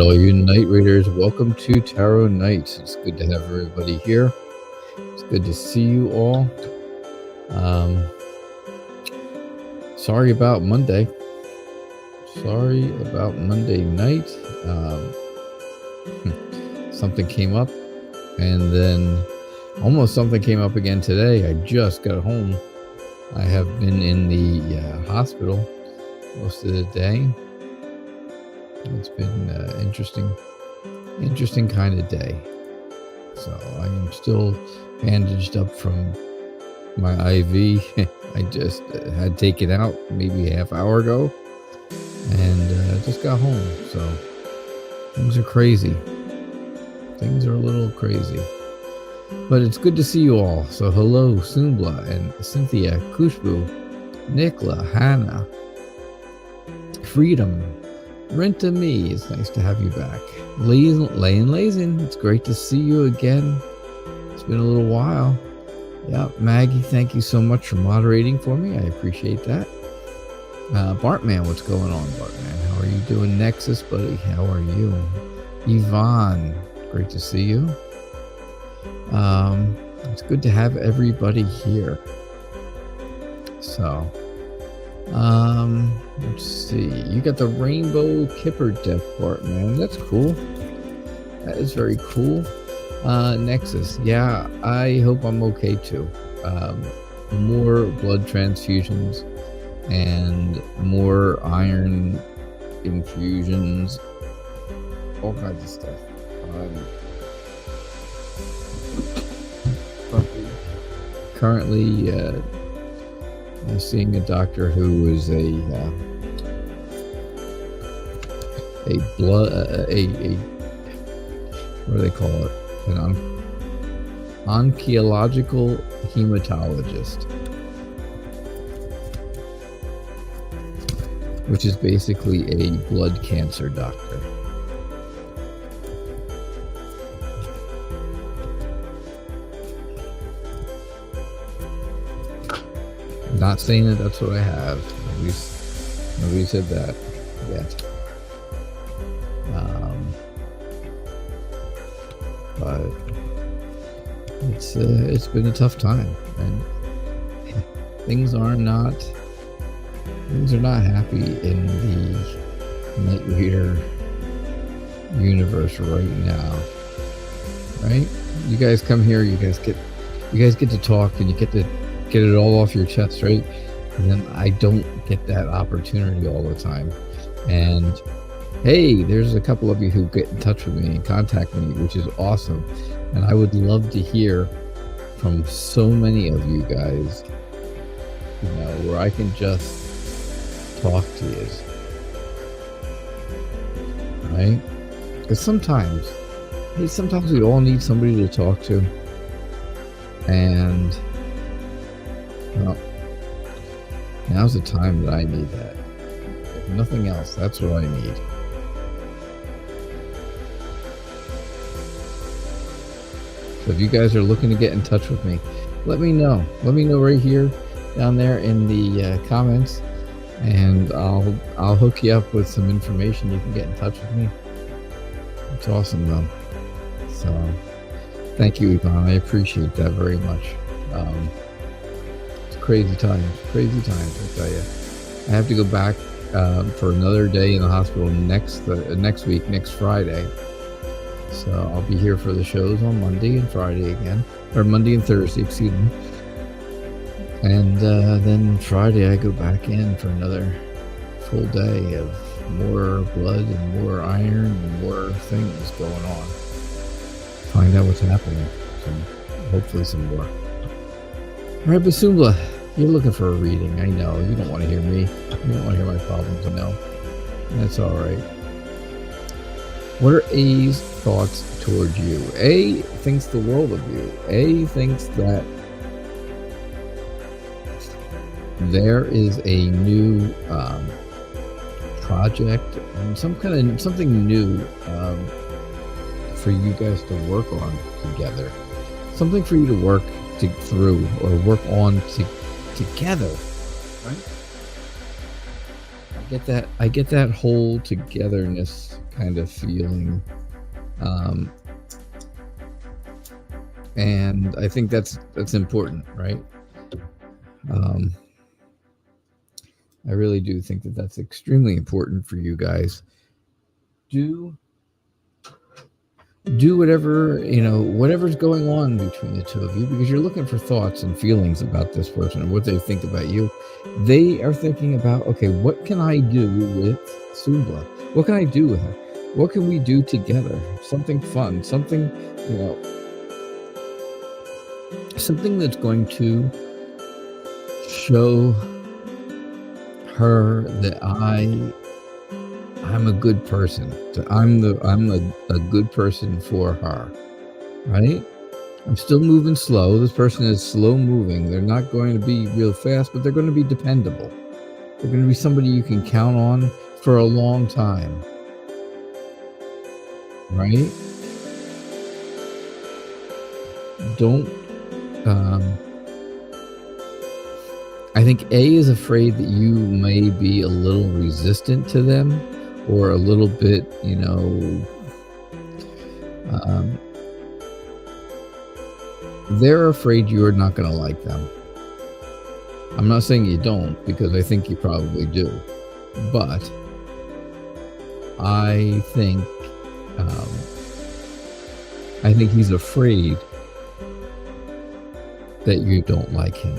all you night readers, welcome to Tarot Night. It's good to have everybody here. It's good to see you all. Sorry about Monday. Sorry about Monday night. Something came up, and then almost something came up again today. I just got home. I have been in the hospital most of the day. It's been an interesting kind of day. So I am still bandaged up from my IV. I just had taken out maybe a half hour ago, and just got home. So things are crazy. Things are a little crazy. But it's good to see you all. So hello, Sumbla and Cynthia, Kushbu, Nikla, Hannah, Freedom, Renta Me. It's nice to have you back. Lazin, it's great to see you again. It's been a little while. Yeah, Maggie, thank you so much for moderating for me. I appreciate that. Bartman, what's going on, Bartman? How are you doing? Nexus, buddy, how are you? Yvonne, great to see you. It's good to have everybody here. So, let's see. You got the Rainbow Kipper deck part, man. That's cool. That is very cool. Nexus. Yeah, I hope I'm okay too. More blood transfusions and more iron infusions. All kinds of stuff. Currently, I'm seeing a doctor who is a blood what do they call it? An oncological hematologist, which is basically a blood cancer doctor. Not saying that that's what I have. Nobody said that yet. But it's been a tough time, and things are not happy in the Night Reader universe right now. Right? You guys come here, you guys get to talk, and you get to get it all off your chest, right? And then I don't get that opportunity all the time. And hey, there's a couple of you who get in touch with me and contact me, which is awesome. And I would love to hear from so many of you guys, where I can just talk to you, right? Because sometimes we all need somebody to talk to. And well, now's the time that I need that. If nothing else, that's what I need. So if you guys are looking to get in touch with me, let me know. Let me know right here, down there in the comments, and I'll hook you up with some information. You can get in touch with me. It's awesome, though. So thank you, Yvonne. I appreciate that very much. Crazy times, I tell you. I have to go back for another day in the hospital next week, next Friday. So I'll be here for the shows on Monday and Friday again, or Monday and Thursday, excuse me. And then Friday I go back in for another full day of more blood and more iron and more things going on. Find out what's happening. Hopefully some more. All right, Basumla, you're looking for a reading. I know. You don't want to hear me. You don't want to hear my problems. I know. That's all right. What are A's thoughts towards you? A thinks the world of you. A thinks that there is a new project and something new for you guys to work on together. Something for you to work through or work on together, right? I get that whole togetherness kind of feeling. And I think that's important, right? I really do think that that's extremely important for you guys. Do whatever, whatever's going on between the two of you, because you're looking for thoughts and feelings about this person and what they think about you. They are thinking about, okay, what can I do with Sumbla? What can I do with her? What can we do together? Something fun, something, something that's going to show her that I'm a good person. That I'm a good person for her, right? I'm still moving slow. This person is slow moving. They're not going to be real fast, but they're going to be dependable. They're going to be somebody you can count on for a long time, right? Don't. I think A is afraid that you may be a little resistant to them, or a little bit, they're afraid you're not going to like them. I'm not saying you don't, because I think you probably do. But I think he's afraid that you don't like him.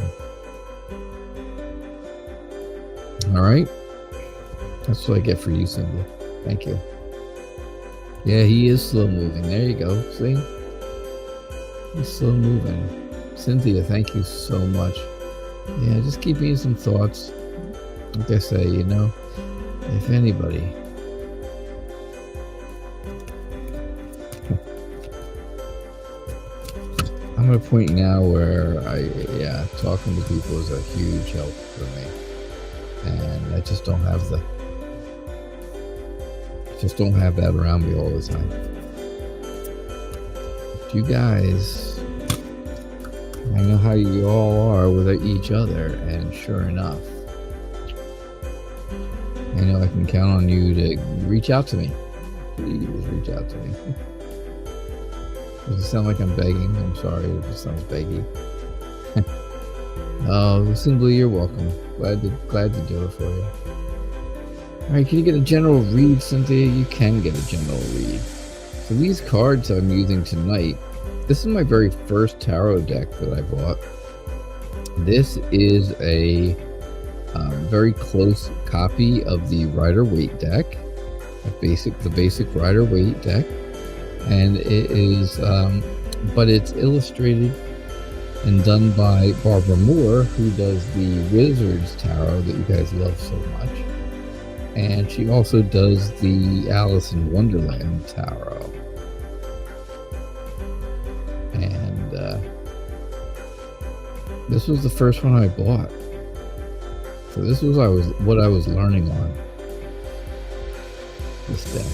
All right? That's what I get for you, Cindy. Thank you. Yeah, he is slow moving. There you go. See? He's slow moving. Cynthia, thank you so much. Yeah, just keep me some thoughts. Like I say, if anybody. I'm at a point now where talking to people is a huge help for me. And I just don't have that around me all the time. But you guys, I know how you all are with each other, and sure enough, I know I can count on you to reach out to me. Please reach out to me. Does it sound like I'm begging? I'm sorry, it just sounds beggy. Oh, simply you're welcome. Glad to do it for you. Alright, can you get a general read, Cynthia? You can get a general read. So these cards I'm using tonight, this is my very first tarot deck that I bought. This is a very close copy of the Rider-Waite deck, the basic Rider-Waite deck, and it is, but it's illustrated and done by Barbara Moore, who does the Wizards Tarot that you guys love so much. And she also does the Alice in Wonderland Tarot. And this was the first one I bought. So this was what I was learning on this deck.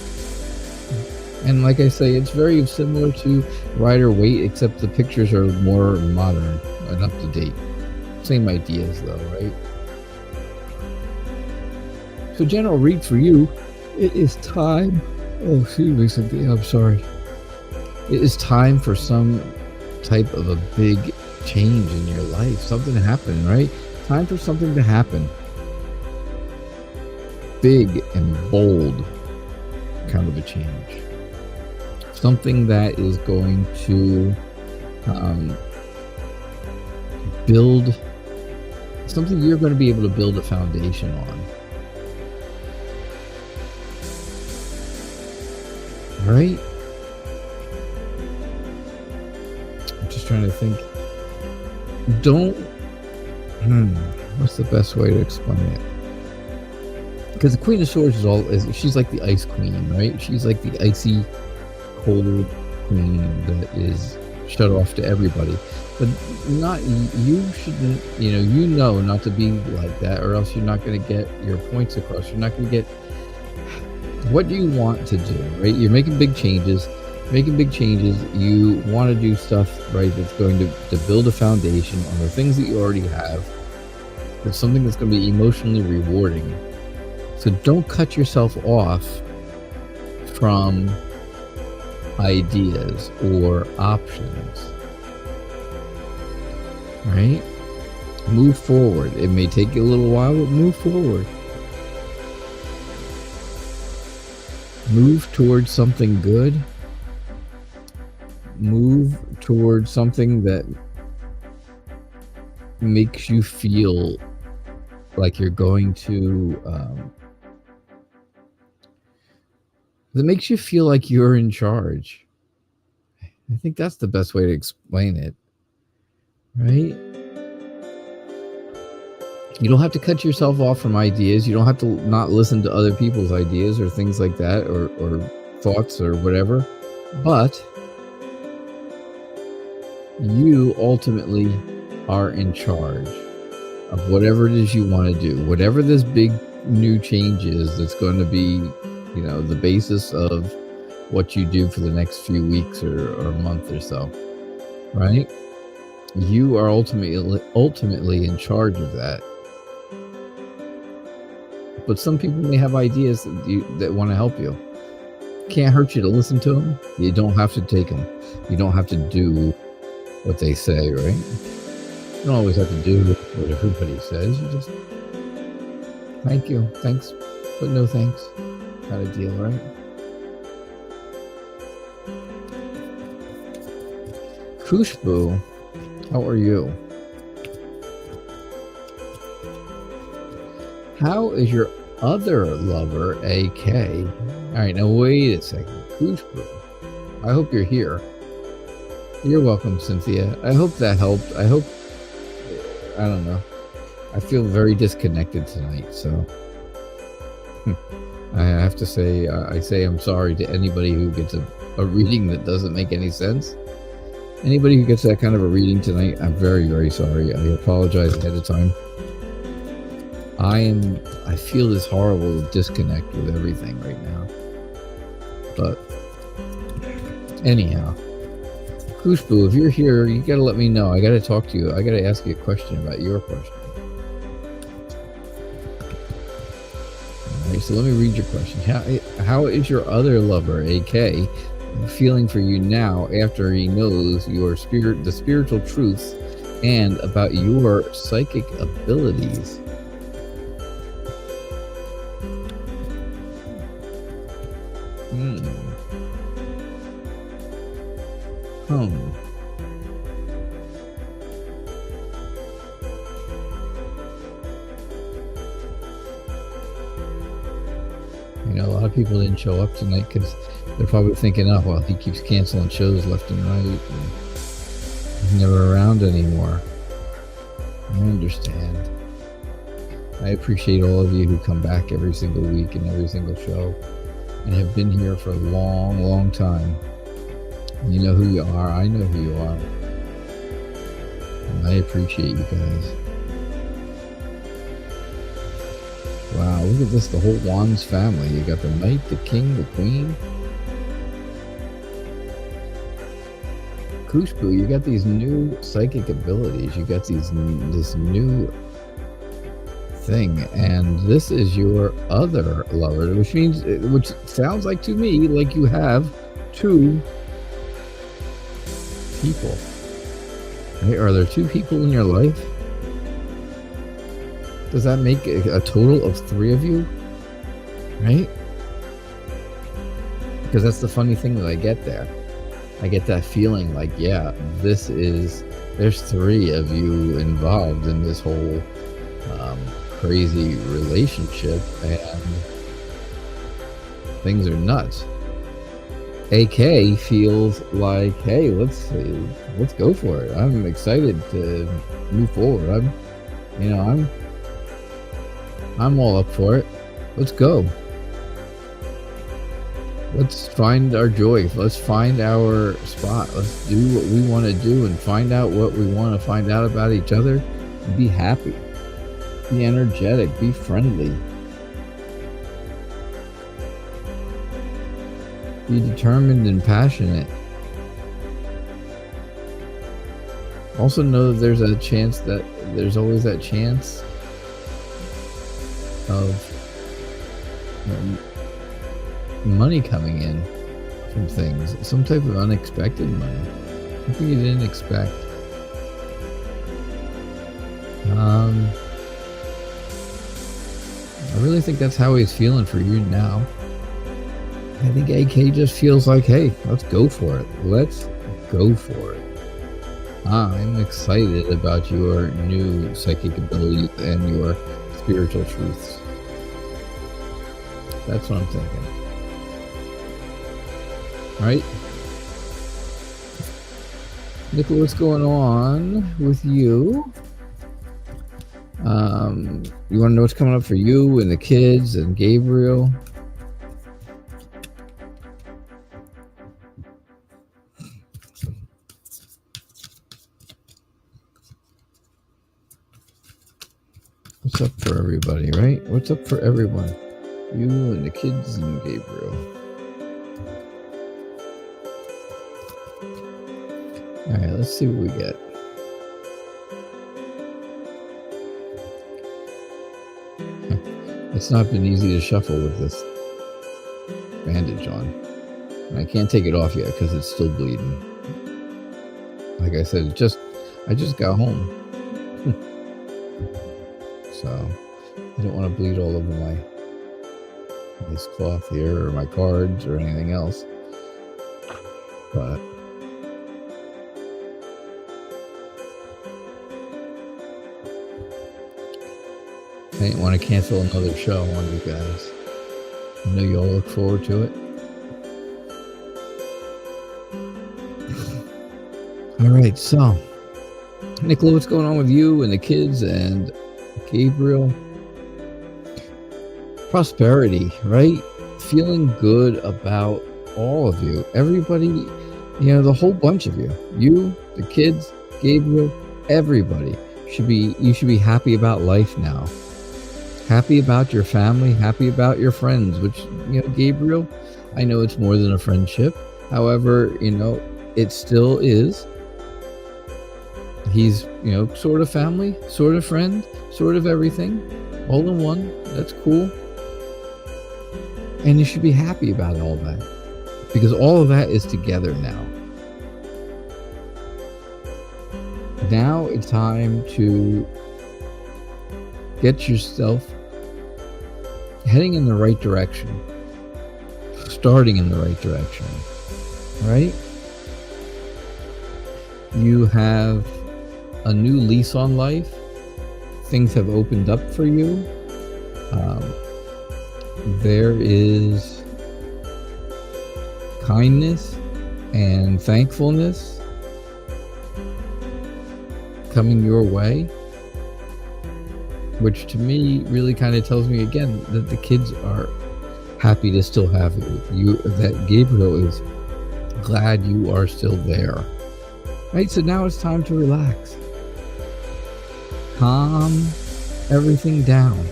And like I say, it's very similar to Rider-Waite, except the pictures are more modern and up to date. Same ideas though, right? So general read for you, it is time. Oh, excuse me, Cynthia, I'm sorry. It is time for some type of a big change in your life. Something to happen, right? Time for something to happen. Big and bold kind of a change. Something that is going to build, something you're going to be able to build a foundation on. Right? I'm just trying to think. What's the best way to explain it? Because the Queen of Swords she's like the ice queen, right? She's like the icy, cold queen that is shut off to everybody. But you shouldn't, not to be like that, or else you're not going to get your points across. You're not going to get what do you want to do, right? You're making big changes. You want to do stuff, right, that's going to build a foundation on the things that you already have. It's something that's going to be emotionally rewarding. So don't cut yourself off from ideas or options, right? Move forward. It may take you a little while, but move forward. Move towards something good. Move towards something that makes you feel like you're going to, that makes you feel like you're in charge. I think that's the best way to explain it, right? You don't have to cut yourself off from ideas. You don't have to not listen to other people's ideas or things like that, or thoughts or whatever. But you ultimately are in charge of whatever it is you want to do. Whatever this big new change is that's going to be, you know, the basis of what you do for the next few weeks or a month or so, right? You are ultimately in charge of that. But some people may have ideas that want to help you. Can't hurt you to listen to them. You don't have to take them. You don't have to do what they say, right? You don't always have to do what everybody says. You just, thank you, thanks, but no thanks. Kind of deal, right? Khushbu, how are you? How is your other lover, AK? All right, now wait a second. Khushbu, I hope you're here. You're welcome, Cynthia. I hope that helped. I hope, I don't know. I feel very disconnected tonight, so I have to say, I say I'm sorry to anybody who gets a reading that doesn't make any sense. Anybody who gets that kind of a reading tonight, I'm very, very sorry. I apologize ahead of time. I feel this horrible disconnect with everything right now. But anyhow, Khushbu, if you're here, you gotta let me know. I gotta talk to you. I gotta ask you a question about your question. All right, so let me read your question. How is your other lover, AK, feeling for you now after he knows the spiritual truths and about your psychic abilities? You know, a lot of people didn't show up tonight because they're probably thinking, oh, well, he keeps canceling shows left and right. And he's never around anymore. I understand. I appreciate all of you who come back every single week and every single show and have been here for a long, long time. You know who you are. I know who you are. And I appreciate you guys. Wow, look at this, the whole Wands family. You got the Knight, the King, the Queen. Khushbu, you got these new psychic abilities. You got this new thing, and this is your other lover, which sounds like to me like you have two people. Right? Are there two people in your life? Does that make a total of 3 of you? Right? Because that's the funny thing that I get there. I get that feeling like, yeah, there's 3 of you involved in this whole crazy relationship, and things are nuts. AK feels like, hey, let's go for it. I'm excited to move forward. I'm all up for it. Let's go. Let's find our joy. Let's find our spot. Let's do what we want to do and find out what we want to find out about each other and be happy. Be energetic. Be friendly. Be determined and passionate. Also know that there's always that chance of money coming in from things, some type of unexpected money, something you didn't expect. I really think that's how he's feeling for you now. I think AK just feels like, hey, let's go for it. Let's go for it. I'm excited about your new psychic abilities and your spiritual truths. That's what I'm thinking. Right? Nicola, what's going on with you? You want to know what's coming up for you and the kids and Gabriel? What's up for everybody, right? What's up for everyone? You and the kids and Gabriel. All right, let's see what we get. It's not been easy to shuffle with this bandage on. And I can't take it off yet because it's still bleeding. Like I said, I just got home. So I don't want to bleed all over this cloth here or my cards or anything else. But I didn't want to cancel another show on you guys. I know you all look forward to it. All right, so Nicola, what's going on with you and the kids and Gabriel? Prosperity, right? Feeling good about all of you. Everybody, the whole bunch of you. You, the kids, Gabriel, everybody. You should be happy about life now. Happy about your family, happy about your friends, which, Gabriel, I know it's more than a friendship. However, it still is. He's, sort of family, sort of friend, sort of everything, all in one. That's cool. And you should be happy about all that, because all of that is together now. Now it's time to get yourself heading in the right direction, starting in the right direction, right? You have a new lease on life. Things have opened up for you. There is kindness and thankfulness coming your way, which to me really kind of tells me again that the kids are happy to still have you, that Gabriel is glad you are still there. Right, so now it's time to relax. Calm everything down.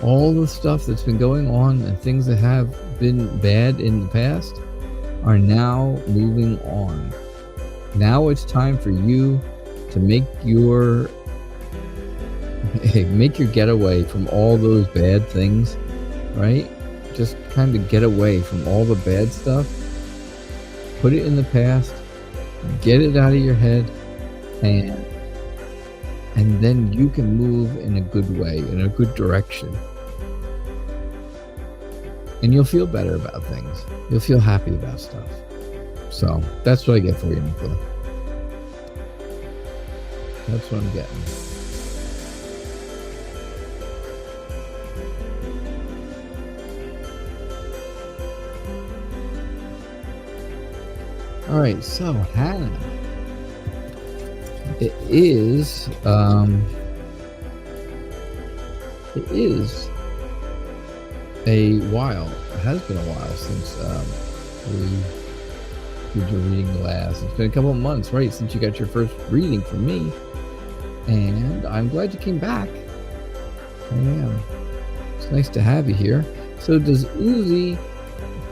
All the stuff that's been going on and things that have been bad in the past are now moving on. Now it's time for you to make your getaway from all those bad things, right? Just kind of get away from all the bad stuff. Put it in the past. Get it out of your head, and then you can move in a good way, in a good direction. And you'll feel better about things. You'll feel happy about stuff. So that's what I get for you, Nicola. That's what I'm getting. All right, so Hannah, it is a while. It has been a while since we did your reading last. It's been a couple of months, right, since you got your first reading from me, and I'm glad you came back. I am. It's nice to have you here. So does Uzi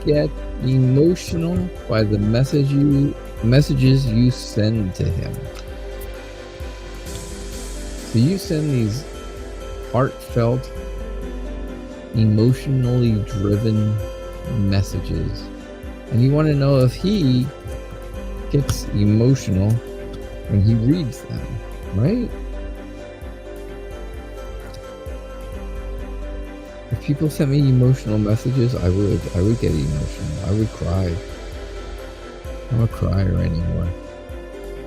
get emotional by the messages you send to him? So you send these heartfelt, emotionally driven messages, and you want to know if he gets emotional when he reads them, right? If people sent me emotional messages, I would get emotional. I would cry. I'm a crier anymore.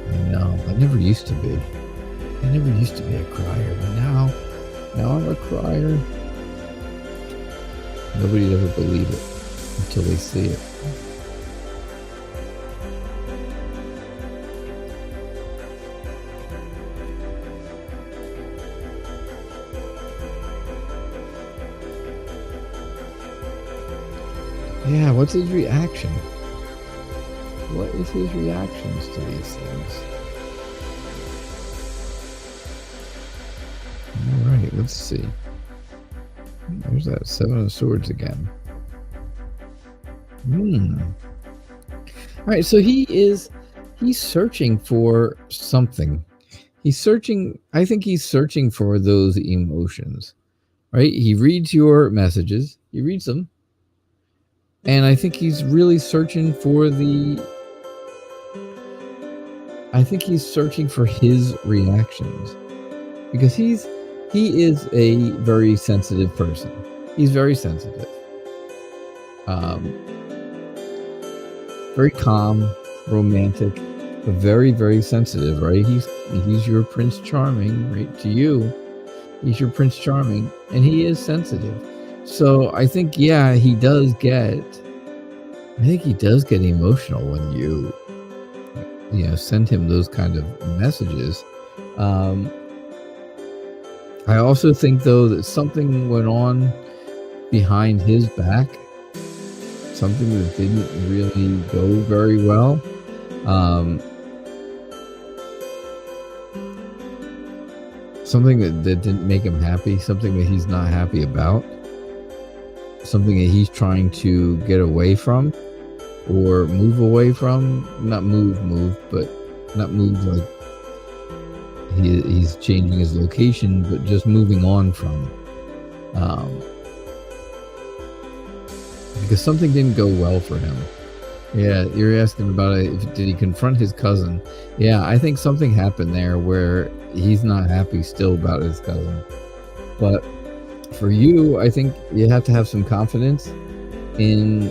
I know. I never used to be. I never used to be a crier, but now I'm a crier. Nobody'd ever believe it until they see it. Yeah, what's his reaction? What is his reactions to these things? All right, let's see. There's that Seven of Swords again. All right, so he's searching for something. I think he's searching for those emotions, right? He reads your messages. He reads them. And I think he's really searching for his reactions, because he is a very sensitive person. He's very sensitive. Very calm, romantic, but very, very sensitive, right? He's your Prince Charming, right? To you, he's your Prince Charming, and he is sensitive. So I think, yeah, he does get emotional when you send him those kind of messages. I also think, though, that something went on behind his back, something that didn't really go very well. Something that didn't make him happy, something that he's not happy about, something that he's trying to get away from or move away from. Not move, but not move like he's changing his location, but just moving on from. Because something didn't go well for him. Yeah, you're asking about did he confront his cousin? Yeah, I think something happened there where he's not happy still about his cousin. But for you, I think you have to have some confidence in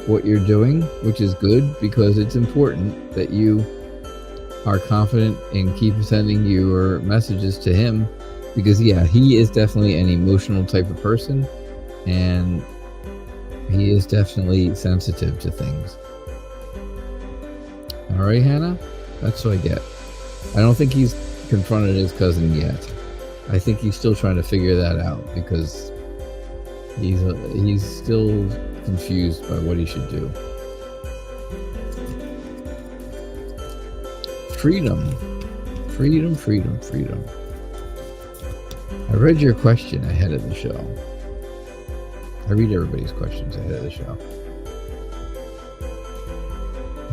what you're doing, which is good, because it's important that you are confident and keep sending your messages to him, because yeah, he is definitely an emotional type of person, and he is definitely sensitive to things. All right, Hannah, that's what I get. I don't think he's confronted his cousin yet. I think he's still trying to figure that out, because he's still confused by what he should do. Freedom. I read your question ahead of the show. I read everybody's questions ahead of the show.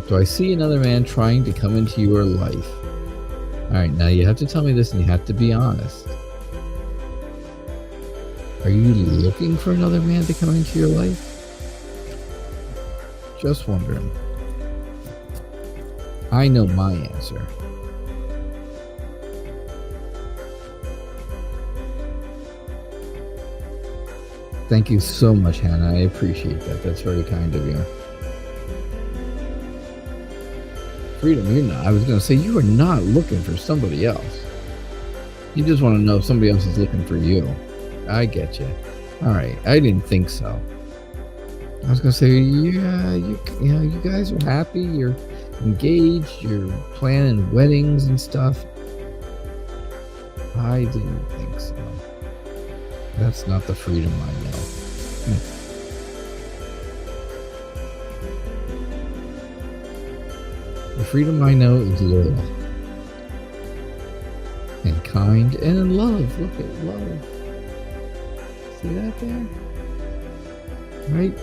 Do I see another man trying to come into your life? All right, now you have to tell me this, and you have to be honest. Are you looking for another man to come into your life? Just wondering. I know my answer. Thank you so much, Hannah. I appreciate that. That's very kind of you. Freedom, you're not. I was going to say, you are not looking for somebody else. You just want to know if somebody else is looking for you. I get you. All right. I didn't think so. I was going to say, yeah, you guys are happy. You're engaged. You're planning weddings and stuff. I didn't think so. That's not the freedom I know. The freedom I know is loyal and kind and in love. Look at love. See that there? Right?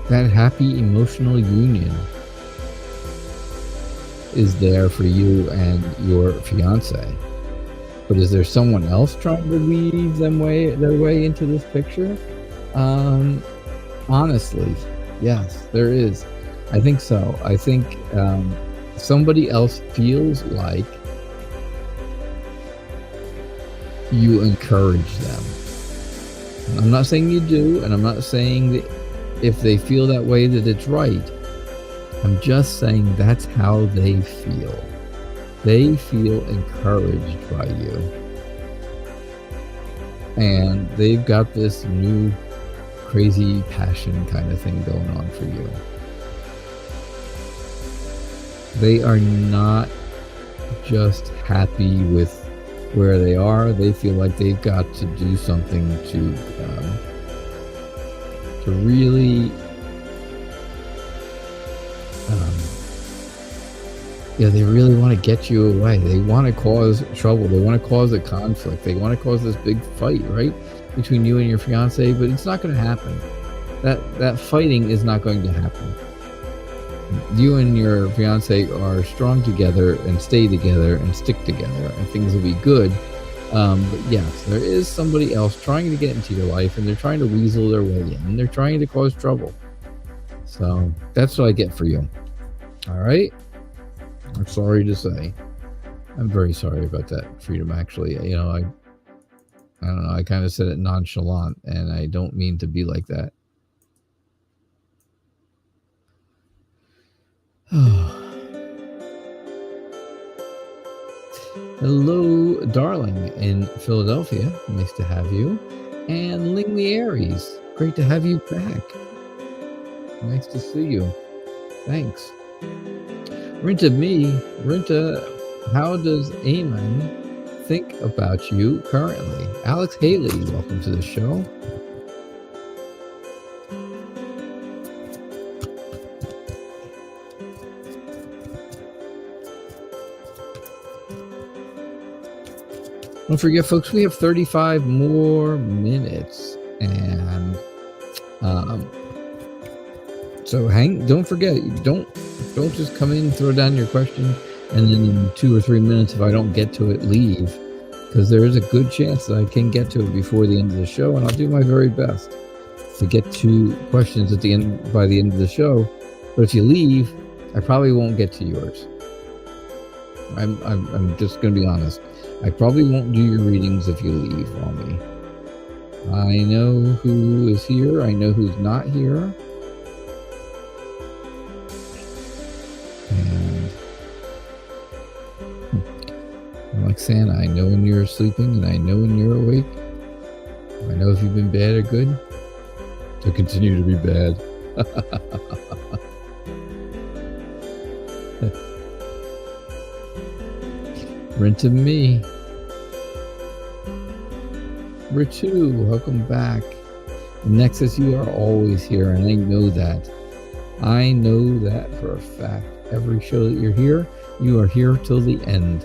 That happy emotional union is there for you and your fiance. But is there someone else trying to weave their way into this picture? Honestly, yes, there is. I think so. I think somebody else feels like you encourage them. I'm not saying you do, and I'm not saying that if they feel that way that it's right. I'm just saying that's how they feel. They feel encouraged by you. And they've got this new crazy passion kind of thing going on for you. They are not just happy with where they are. They feel like they've got to do something to really they really want to get you away. They want to cause trouble. They want to cause a conflict. They want to cause this big fight, right, between you and your fiance, but it's not going to happen. That fighting is not going to happen. You and your fiance are strong together and stay together and stick together, and things will be good. But yes, there is somebody else trying to get into your life, and they're trying to weasel their way in, and they're trying to cause trouble. So that's what I get for you. All right? I'm sorry to say. I'm very sorry about that, Freedom, actually. I don't know. I kind of said it nonchalant, and I don't mean to be like that. Hello, darling, in Philadelphia. Nice to have you. And Ling the Aries. Great to have you back. Nice to see you. Thanks. Rinta, how does Eamon think about you currently? Alex Haley, welcome to the show. Don't forget, folks, we have 35 more minutes, and so don't forget, don't just come in, throw down your question, and then in 2 or 3 minutes, if I don't get to it, leave, because there is a good chance that I can get to it before the end of the show, and I'll do my very best to get to questions by the end of the show. But if you leave, I probably won't get to yours. I'm just going to be honest. I probably won't do your readings if you leave on me. I know who is here. I know who's not here. And I'm like Santa. I know when you're sleeping, and I know when you're awake. I know if you've been bad or good. To continue to be bad. Rent of me. Ritu, welcome back. Nexus, you are always here, and I know that. I know that for a fact. Every show that you're here, you are here till the end.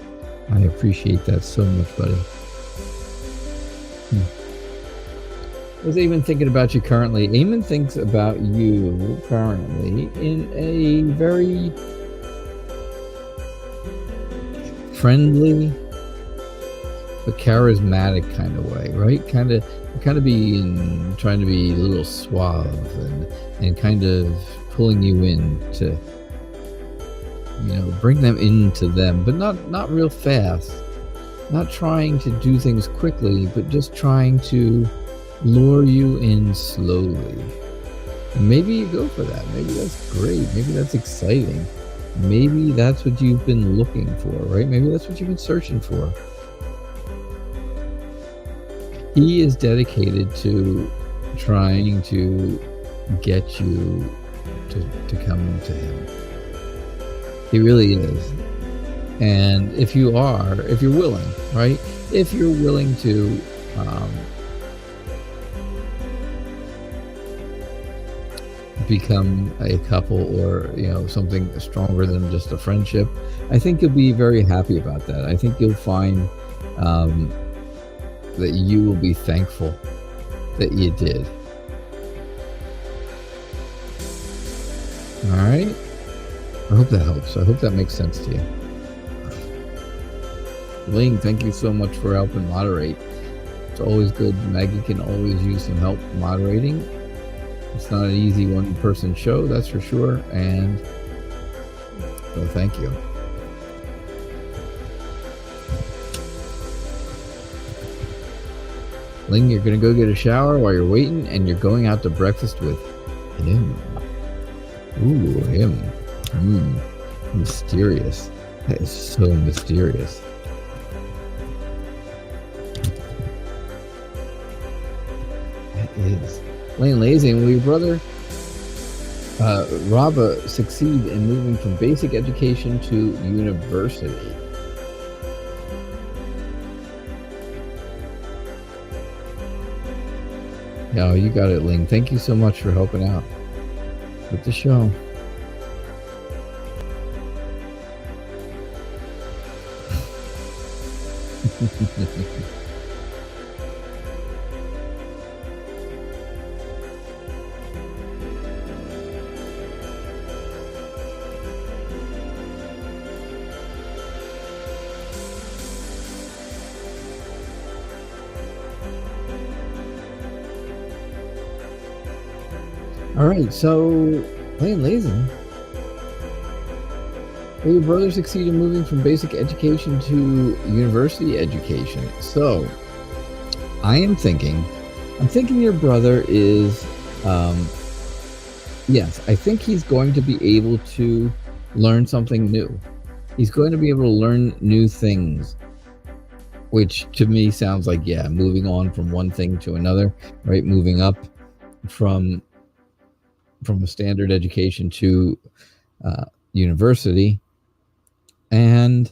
I appreciate that so much, buddy. I was even thinking about you currently. Eamon thinks about you currently in a very friendly but charismatic kind of way, right? Kind of trying to be a little suave and kind of pulling you in to, bring them into them, but not real fast. Not trying to do things quickly, but just trying to lure you in slowly. And maybe you go for that. Maybe that's great. Maybe that's exciting. Maybe that's what you've been looking for, right? Maybe that's what you've been searching for. He is dedicated to trying to get you to come to him. He really is. And if you're willing, right? If you're willing to become a couple, or something stronger than just a friendship, I think you'll be very happy about that. I think you'll find that you will be thankful that you did. All right, I hope that helps. I hope that makes sense to you. Ling, thank you so much for helping moderate. It's always good. Maggie can always use some help moderating. It's not an easy one-person show, that's for sure, and so thank you. Ling, you're going to go get a shower while you're waiting, and you're going out to breakfast with him. Ooh, him. Mysterious. That is so mysterious. That is. Lane Lazy, will your brother Raba succeed in moving from basic education to university? Yeah, you got it, Ling. Thank you so much for helping out with the show. All right, so playing lazy. Will your brother succeed in moving from basic education to university education? So I'm thinking your brother is, yes, I think he's going to be able to learn something new. He's going to be able to learn new things, which to me sounds like, yeah, moving on from one thing to another, right? Moving up from a standard education to university. And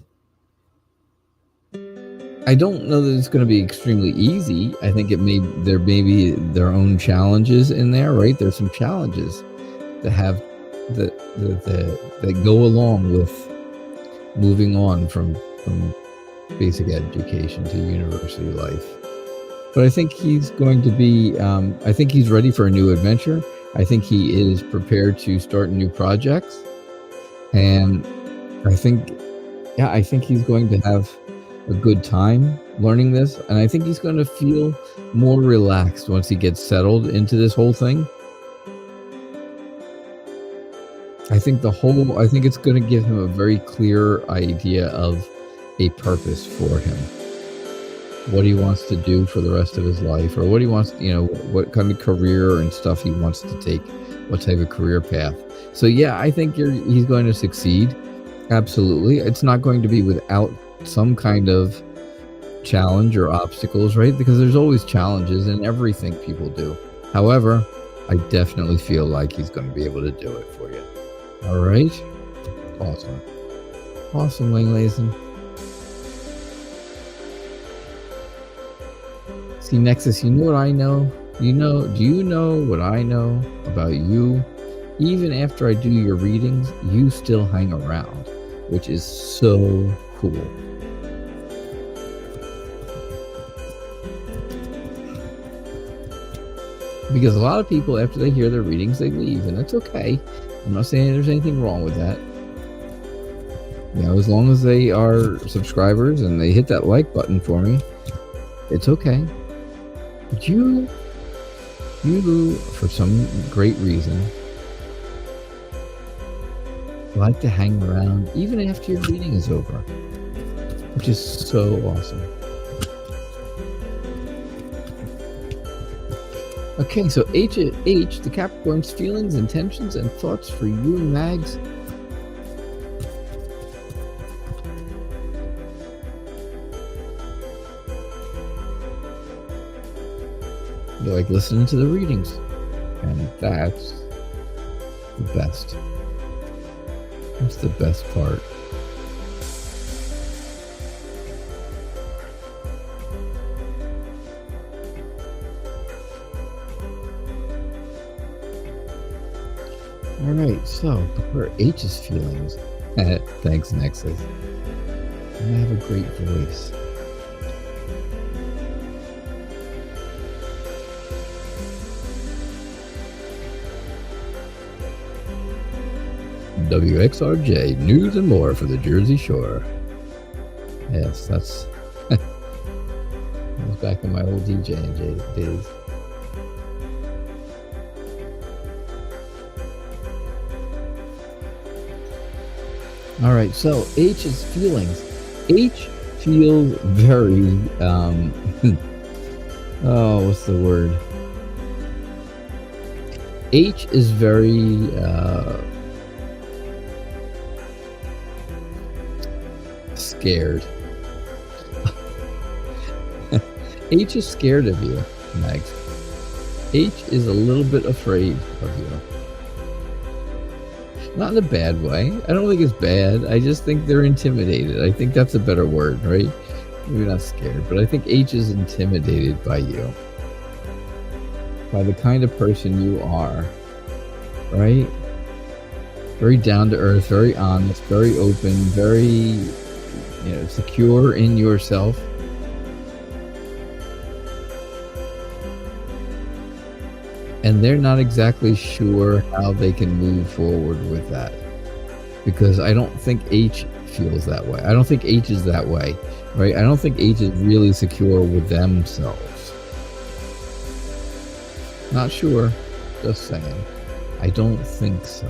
I don't know that it's going to be extremely easy. I think there may be their own challenges in there, right? There's some challenges that have that go along with moving on from basic education to university life. But I think he's going to be, I think he's ready for a new adventure. I think he is prepared to start new projects. And I think he's going to have a good time learning this. And I think he's going to feel more relaxed once he gets settled into this whole thing. I think it's going to give him a very clear idea of a purpose for him. What he wants to do for the rest of his life, or what he wants, what kind of career and stuff he wants to take, what type of career path. So yeah, I think he's going to succeed. Absolutely. It's not going to be without some kind of challenge or obstacles, right? Because there's always challenges in everything people do. However, I definitely feel like he's going to be able to do it for you. All right. Awesome, Wayne Lazen. See, Nexus, you know what I know? Do you know what I know about you? Even after I do your readings, you still hang around, which is so cool. Because a lot of people, after they hear their readings, they leave, and that's okay. I'm not saying there's anything wrong with that. As long as they are subscribers and they hit that like button for me, it's okay. But you, for some great reason, like to hang around even after your reading is over, which is so awesome. Okay, so H, the Capricorn's feelings, intentions, and thoughts for you, Mags. You like listening to the readings, and that's the best. That's the best part. All right, so for H's feelings, thanks, Nexus. I have a great voice. WXRJ, news and more for the Jersey Shore. Yes, that's I was back in my old DJing days. All right, so H is feelings. H feels very, oh, what's the word? H is very, scared. H is scared of you, Mags. H is a little bit afraid of you. Not in a bad way. I don't think it's bad. I just think they're intimidated. I think that's a better word, right? Maybe not scared, but I think H is intimidated by you. By the kind of person you are, right? Very down to earth, very honest, very open, very, secure in yourself. And they're not exactly sure how they can move forward with that. Because I don't think H feels that way. I don't think H is that way, right? I don't think H is really secure with themselves. Not sure, just saying. I don't think so.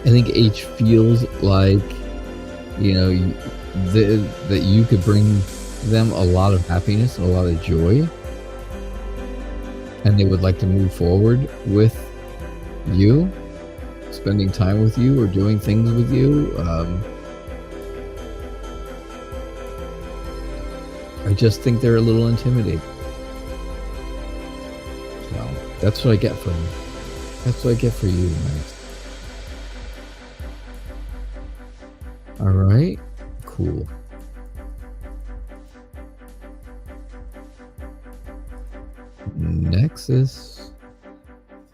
I think H feels like, that you could bring them a lot of happiness and a lot of joy, and they would like to move forward with you, spending time with you or doing things with you. I just think they're a little intimidated. So that's what I get from you. That's what I get for you, man. All right, cool. Nexus,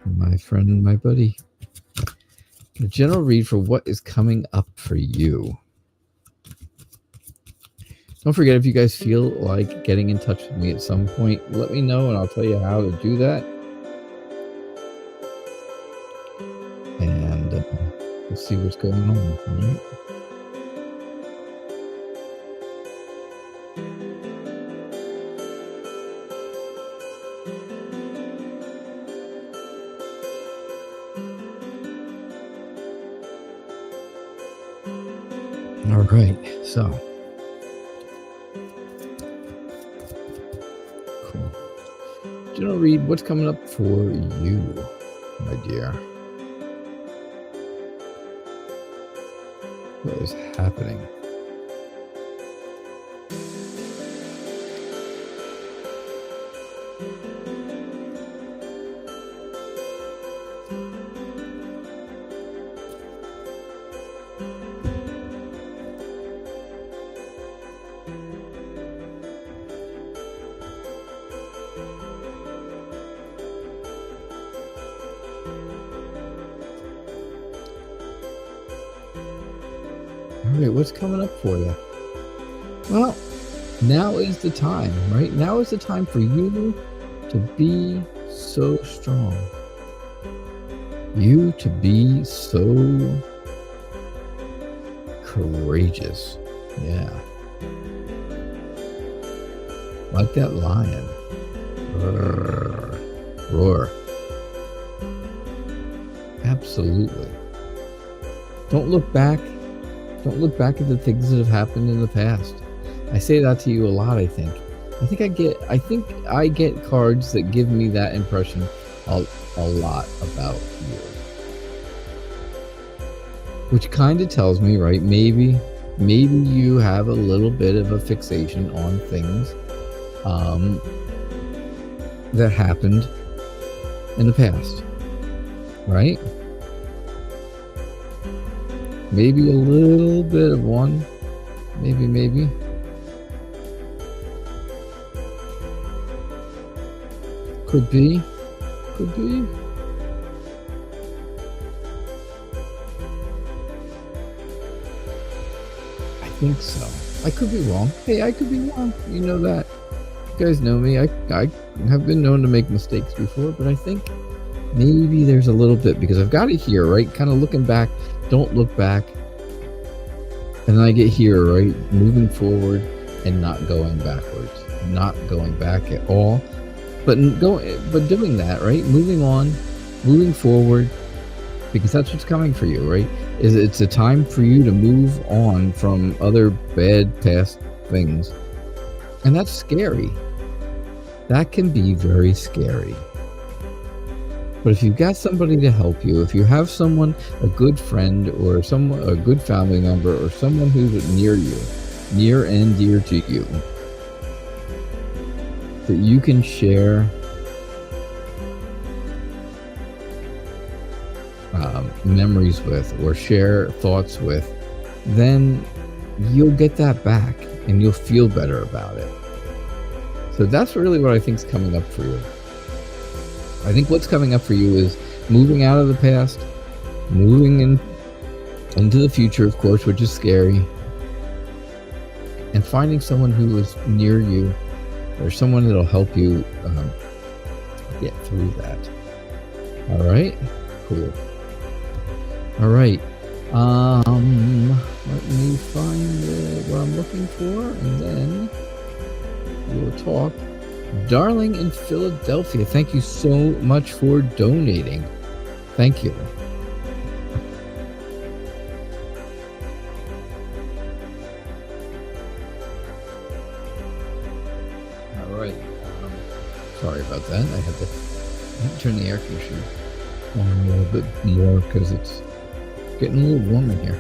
my friend and my buddy. A general read for what is coming up for you. Don't forget, if you guys feel like getting in touch with me at some point, let me know and I'll tell you how to do that. And we'll see what's going on. All right? All right, so cool. General read, what's coming up for you, my dear? What is happening? What's coming up for you? Well, now is the time, right? Now is the time for you to be so strong. You to be so courageous. Yeah. Like that lion. Roar. Absolutely. Don't look back. Don't look back at the things that have happened in the past. I say that to you a lot, I think. I think I get cards that give me that impression a lot about you. Which kind of tells me, right, maybe you have a little bit of a fixation on things that happened in the past, right? Maybe a little bit of one, maybe. Could be. I think so. I could be wrong. Hey, I could be wrong. You know that. You guys know me. I have been known to make mistakes before, but I think maybe there's a little bit, because I've got it here, right? Kind of looking back. Don't look back. And then I get here, right? Moving forward and not going backwards. Not going back at all. But doing that, right? Moving on, moving forward, because that's what's coming for you, right? It's a time for you to move on from other bad past things. And that's scary. That can be very scary. But if you've got somebody to help you, if you have someone, a good friend or a good family member or someone who's near you, near and dear to you, that you can share memories with or share thoughts with, then you'll get that back and you'll feel better about it. So that's really what I think is coming up for you. I think what's coming up for you is moving out of the past, moving into the future, of course, which is scary, and finding someone who is near you or someone that'll help you get through that. All right, cool. All right, let me find what I'm looking for, and then we'll talk. Darling in Philadelphia, thank you so much for donating. Thank you. All right. Sorry about that. I had to turn the air conditioner on a little bit more because it's getting a little warm in here.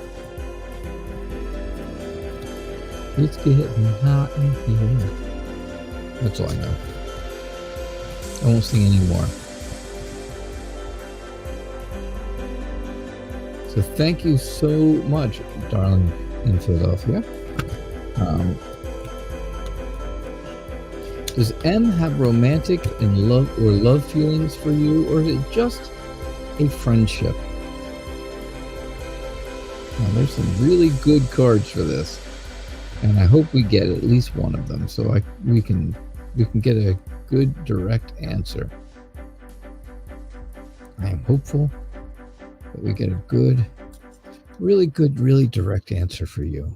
It's getting hot in here. That's all I know. I won't sing anymore. So thank you so much, darling in Philadelphia. Does M have romantic and love feelings for you, or is it just a friendship? Now, there's some really good cards for this, and I hope we get at least one of them, so we can get a good direct answer. I am hopeful that we get a good, really direct answer for you.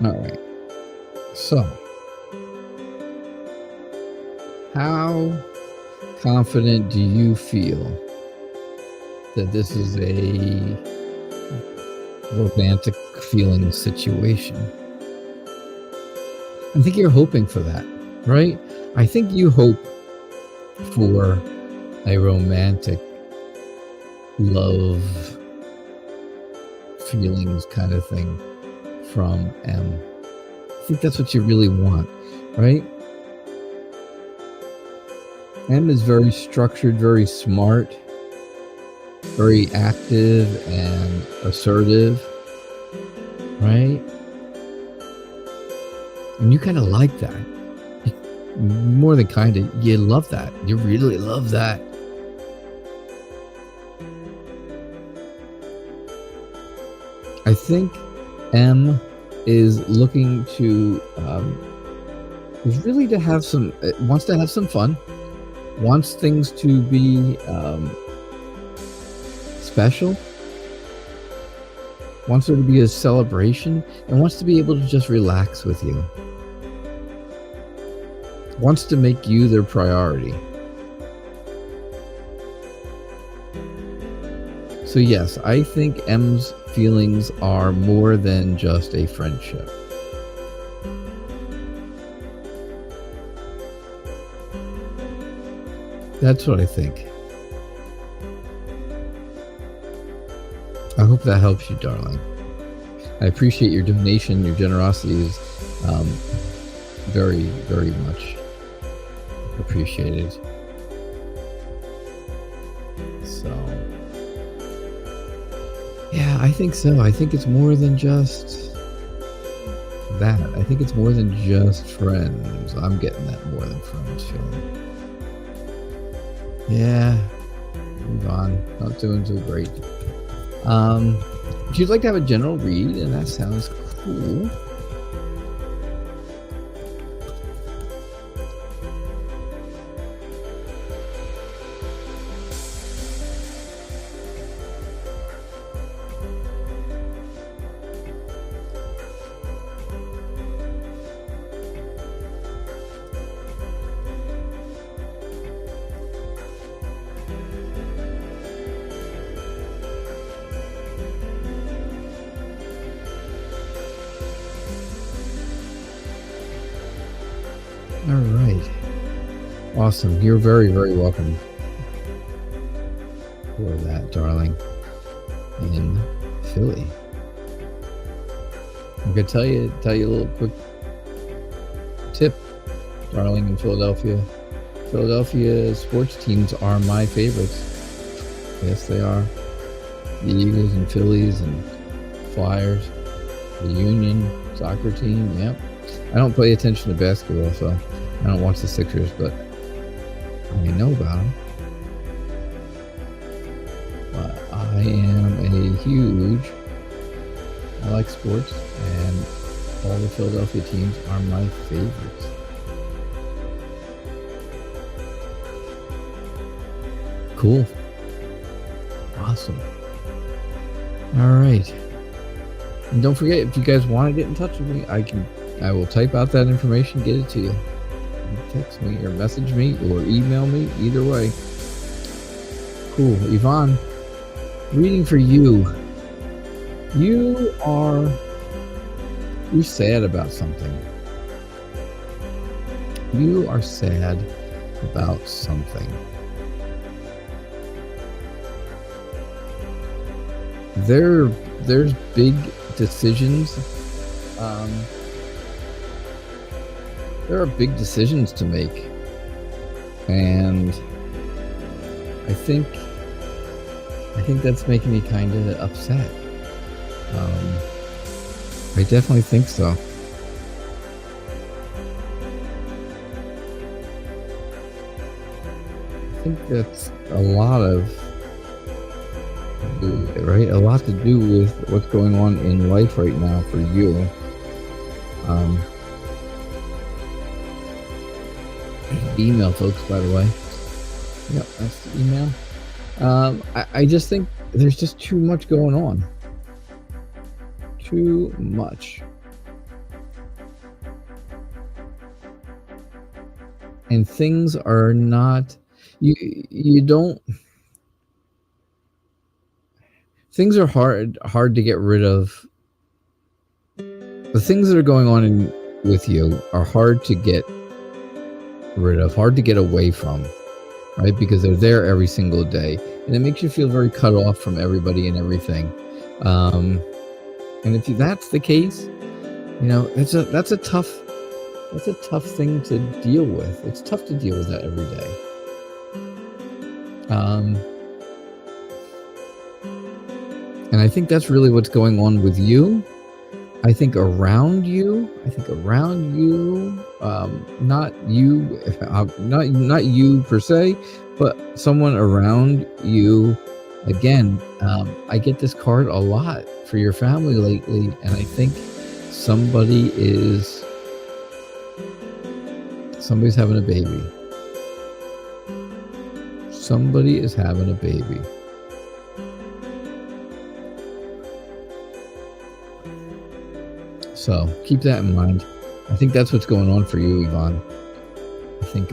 All right. So, how confident do you feel that this is a romantic feeling situation? I think you're hoping for that, right? I think you hope for a romantic love feelings kind of thing from M. I think that's what you really want, right? M is very structured, very smart, very active and assertive, right? And you kind of like that. More than kind of, you love that. You really love that. I think M is looking to, is really to have some, wants to have some fun, wants things to be special, wants there to be a celebration, and wants to be able to just relax with you. Wants to make you their priority. So yes, I think M's feelings are more than just a friendship. That's what I think. I hope that helps you, darling. I appreciate your donation. Your generosity is very, very much appreciated. So, yeah, I think so. I think it's more than just that. I think it's more than just friends. I'm getting that more than friends feeling. Yeah, move on. Not doing so great. Would you like to have a general read? And that sounds cool. All right. Awesome. You're very, very welcome for that, darling. In Philly. I'm going to tell you a little quick tip, darling, in Philadelphia. Philadelphia sports teams are my favorites. Yes, they are. The Eagles and Phillies and Flyers, the Union soccer team. Yep. I don't pay attention to basketball, so I don't watch the Sixers, but I know about them. But I am a huge. I like sports, and all the Philadelphia teams are my favorites. Cool. Awesome. All right. And don't forget, if you guys want to get in touch with me, I will type out that information, get it to you. Text me or message me or email me, either way. Cool. Yvonne, reading for you. You're sad about something. You are sad about something. There's big decisions. There are big decisions to make, and I think that's making me kind of upset. I definitely think so. I think that's a lot to do with what's going on in life right now for you. Email, folks, by the way. Yep, that's the email. I just think there's just too much going on. Too much. And things are not, things are hard to get rid of. The things that are going on with you are hard to get rid of, hard to get away from, right? Because they're there every single day, and it makes you feel very cut off from everybody and everything. And if that's the case, that's a tough thing to deal with. It's tough to deal with that every day. And I think that's really what's going on with you. I think around you, not you per se, but someone around you. Again, I get this card a lot for your family lately, and I think somebody's having a baby. Somebody is having a baby. So keep that in mind. I think that's what's going on for you, Yvonne. I think.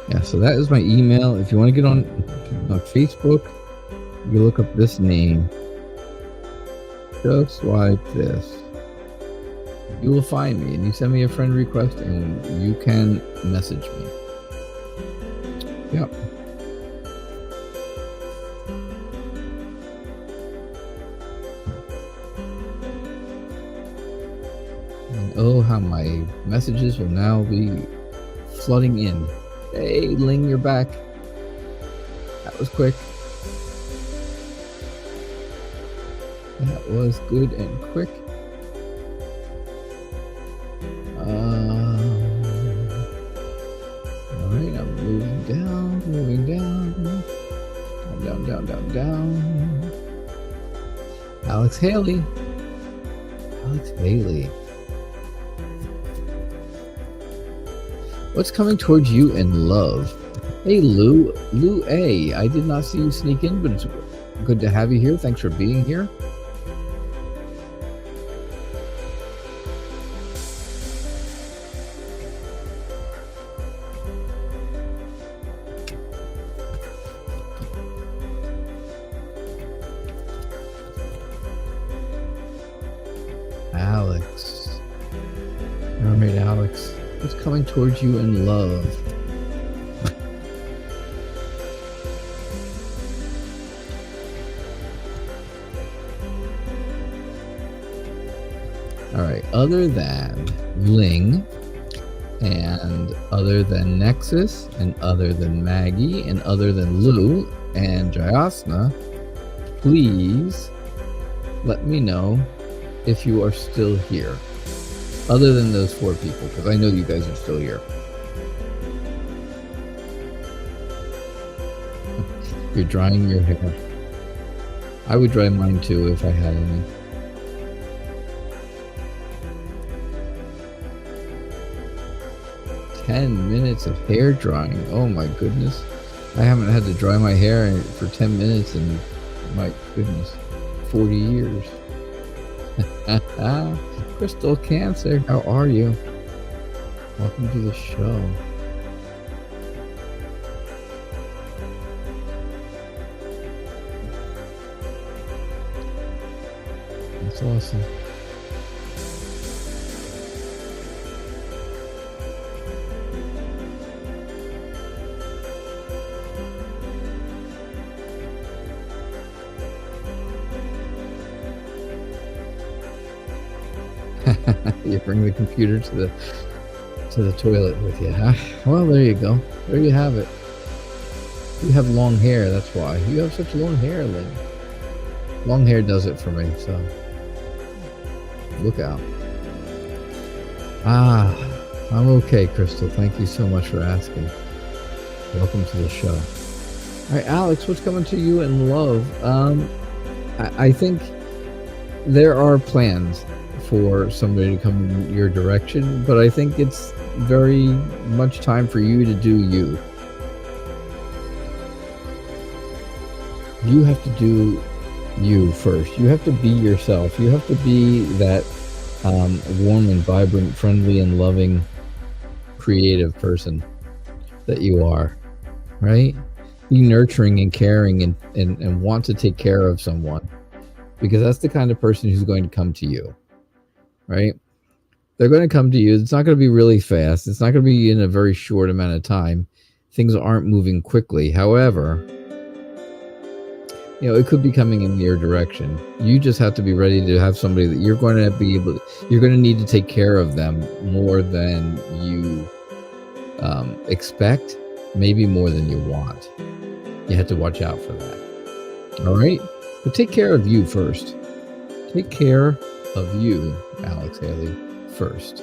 Yeah, so that is my email. If you want to get on Facebook, you look up this name. Just like this. You will find me, and you send me a friend request, and you can message me. Yep. And oh, how my messages will now be flooding in. Hey, Ling, you're back. That was quick. That was good and quick. Alright, I'm moving down. Alex Haley. What's coming towards you in love? Hey, Lou A. I did not see you sneak in, but it's good to have you here. Thanks for being here. What's coming towards you in love? All right, other than Ling, and other than Nexus, and other than Maggie, and other than Lou, and Jayasna, please let me know if you are still here. Other than those 4 people, because I know you guys are still here. You're drying your hair. I would dry mine too if I had any. "10 minutes of hair drying." Oh my goodness. I haven't had to dry my hair for 10 minutes in, my goodness, 40 years. Crystal Cancer, how are you? Welcome to the show. That's awesome. You bring the computer to the toilet with you, huh? Well, there you go. There you have it. You have long hair, that's why. You have such long hair, Lynn. Long hair does it for me, so look out. I'm okay, Crystal. Thank you so much for asking. Welcome to the show. All right, Alex, what's coming to you in love? I think there are plans for somebody to come in your direction, but I think it's very much time for you to do you. You have to do you first. You have to be yourself. You have to be that warm and vibrant, friendly and loving, creative person that you are, right? Be nurturing and caring and want to take care of someone, because that's the kind of person who's going to come to you. Right? They're going to come to you. It's not going to be really fast. It's not going to be in a very short amount of time. Things aren't moving quickly. However, it could be coming in your direction. You just have to be ready to have somebody that you're going to need to take care of them more than you expect, maybe more than you want. You have to watch out for that. All right? But take care of you first. Take care of you, Alex Haley, first.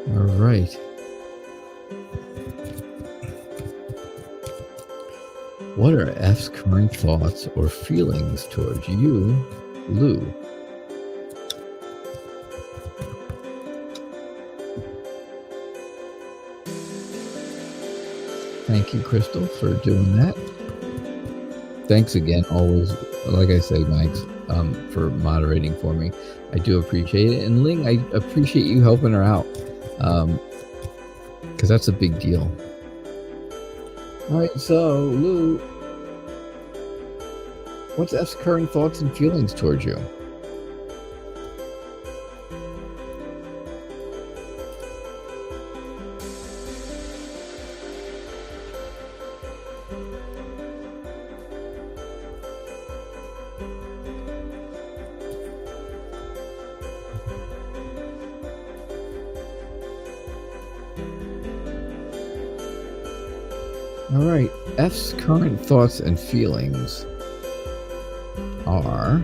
All right. What are F's current thoughts or feelings towards you, Lou? Thank you, Crystal, for doing that. Thanks again, always, like I say, Max, for moderating for me. I do appreciate it. And Ling, I appreciate you helping her out, because that's a big deal. All right, so, Lou, what's F's current thoughts and feelings towards you? All right, F's current thoughts and feelings are...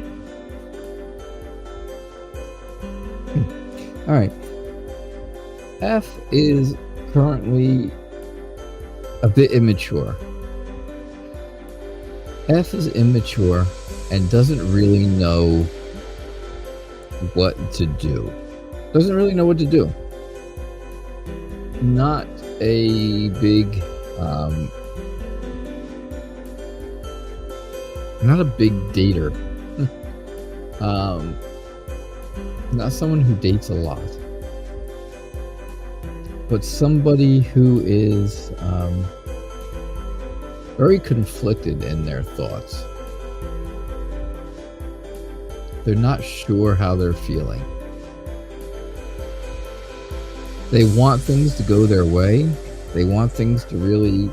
All right, F is currently a bit immature. F is immature and doesn't really know what to do. Doesn't really know what to do. Not a big... not a big dater. Not someone who dates a lot, but somebody who is very conflicted in their thoughts. They're not sure how they're feeling. They want things to go their way. They want things to really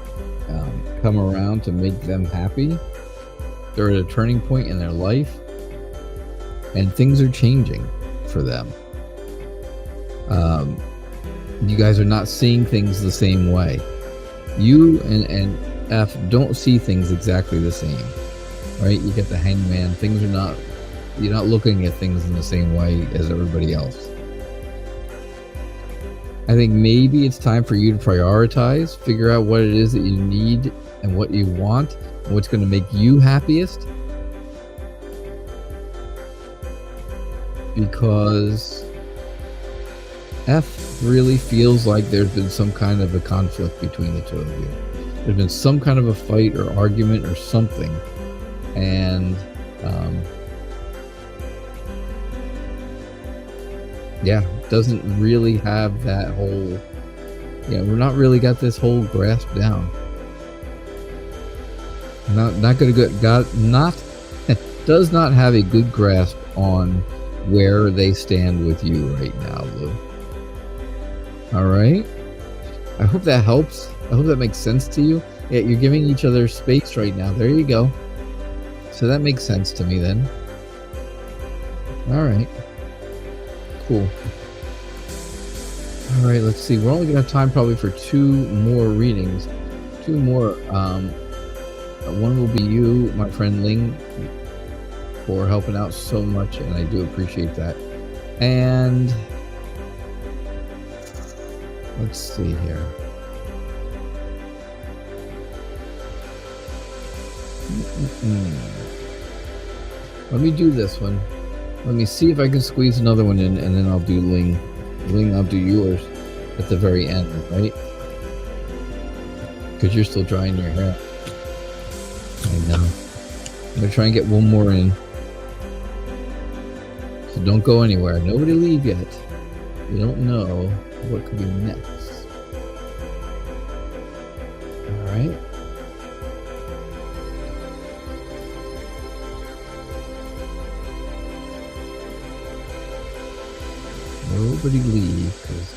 come around to make them happy. They're at a turning point in their life, and things are changing for them. You guys are not seeing things the same way. You and F don't see things exactly the same, right? You get the Hangman. Things are not, you're not looking at things in the same way as everybody else. I think maybe it's time for you to prioritize, figure out what it is that you need and what you want, and what's going to make you happiest. Because F really feels like there's been some kind of a conflict between the two of you. There's been some kind of a fight or argument or something. And yeah, doesn't really have that whole, we're not really got this whole grasp down. Not gonna does not have a good grasp on where they stand with you right now, Lou. All right. I hope that helps. I hope that makes sense to you. Yeah, you're giving each other space right now. There you go. So that makes sense to me then. All right. Cool. All right, let's see. We're only going to have time probably for 2 more readings. 2 more. One will be you, my friend Ling, for helping out so much, and I do appreciate that. And let's see here. Let me do this one. Let me see if I can squeeze another one in, and then I'll do Ling. Ling, I'll do yours at the very end, right? Because you're still drying your hair. I know. I'm going to try and get one more in. So don't go anywhere. Nobody leave yet. You don't know what could be next. Alright. Nobody leave, because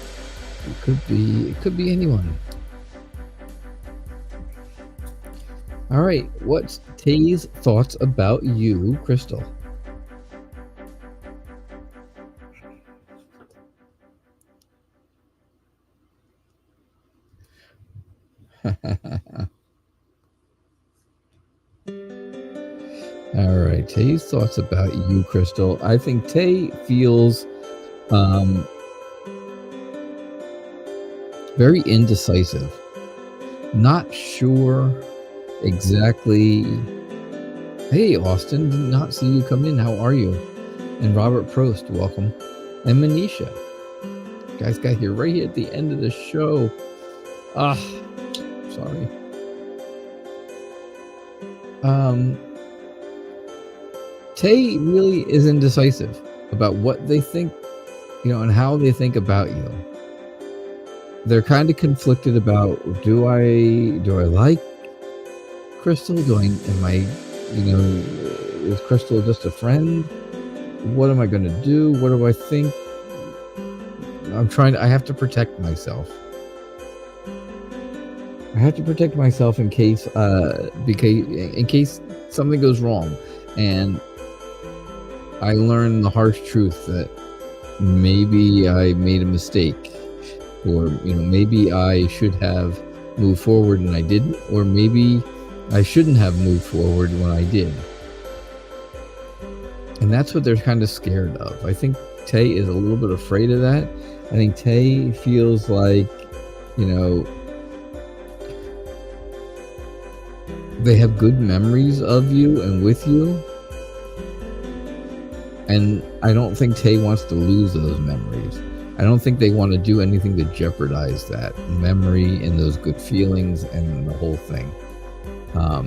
it could be anyone. Alright, what's Tay's thoughts about you, Crystal? Alright, Tay's thoughts about you, Crystal. I think Tay feels very indecisive. Not sure exactly. Hey, Austin, did not see you come in. How are you? And Robert Prost, welcome. And Manisha. You guys got here right here at the end of the show. Sorry. Tay really is indecisive about what they think, and how they think about you. They're kind of conflicted about, do I like Crystal? Is Crystal just a friend? What am I going to do? What do I think? I have to protect myself. I have to protect myself in case something goes wrong, and I learn the harsh truth that maybe I made a mistake, or maybe I should have moved forward and I didn't, or maybe I shouldn't have moved forward when I did. And that's what they're kind of scared of. I think Tay is a little bit afraid of that. I think Tay feels like, they have good memories of you and with you. And I don't think Tay wants to lose those memories. I don't think they want to do anything to jeopardize that memory and those good feelings and the whole thing. I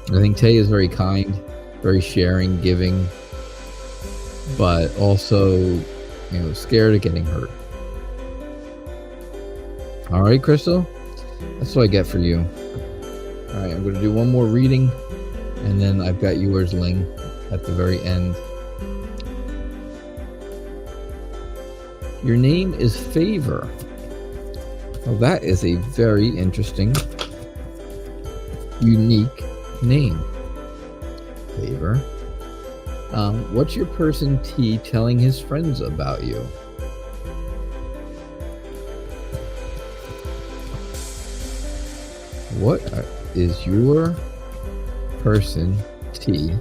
think Tay is very kind, very sharing, giving, but also, scared of getting hurt. All right, Crystal? That's what I get for you. All right, I'm going to do one more reading, and then I've got yours, Ling, at the very end. Your name is Favor. Well, that is a very interesting, unique name. Favor. What's your person T telling his friends about you? What is your person T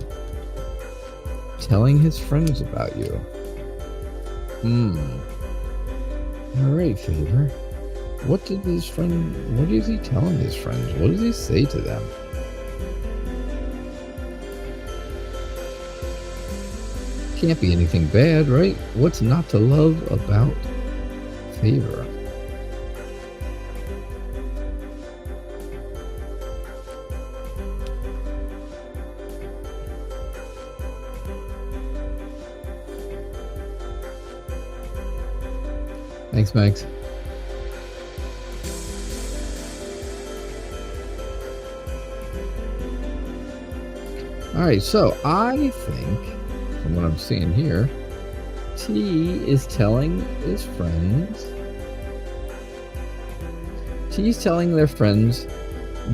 telling his friends about you? All right, Favor. What is he telling his friends? What does he say to them? Can't be anything bad, right? What's not to love about Favor? Thanks, Max. All right, so I think, from what I'm seeing here, T is telling his friends. T's telling their friends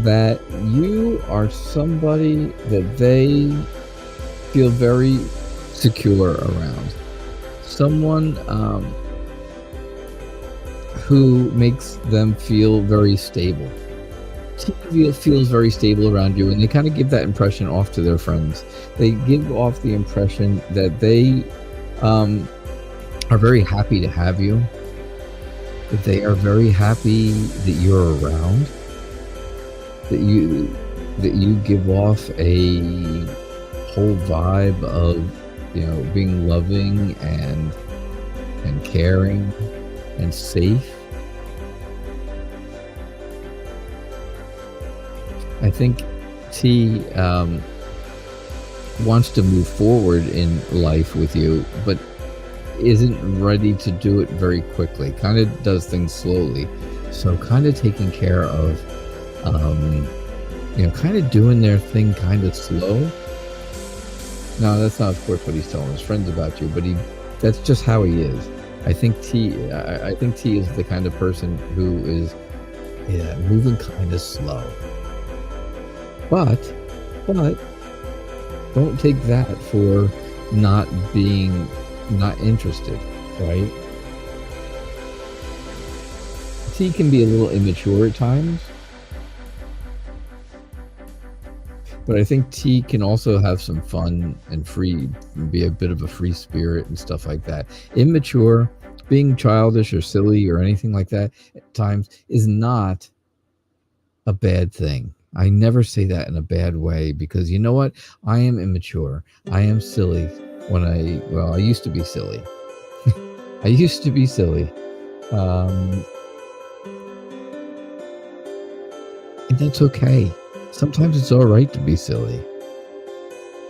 that you are somebody that they feel very secure around. Someone who makes them feel very stable. T feels very stable around you, and they kind of give that impression off to their friends. They give off the impression that they are very happy to have you, that they are very happy that you're around, that you give off a whole vibe of, you know, being loving and caring and safe. I think T wants to move forward in life with you, but isn't ready to do it very quickly. Kind of does things slowly. So kind of taking care of, kind of doing their thing kind of slow. No, that's not, of course, what he's telling his friends about you, but that's just how he is. I think T is the kind of person who is moving kind of slow. But don't take that for not interested, right? T can be a little immature at times, but I think T can also have some fun and be a bit of a free spirit and stuff like that. Immature, being childish or silly or anything like that at times is not a bad thing. I never say that in a bad way, because you know what? I am immature. I am silly I used to be silly. I used to be silly. And that's okay. Sometimes it's all right to be silly.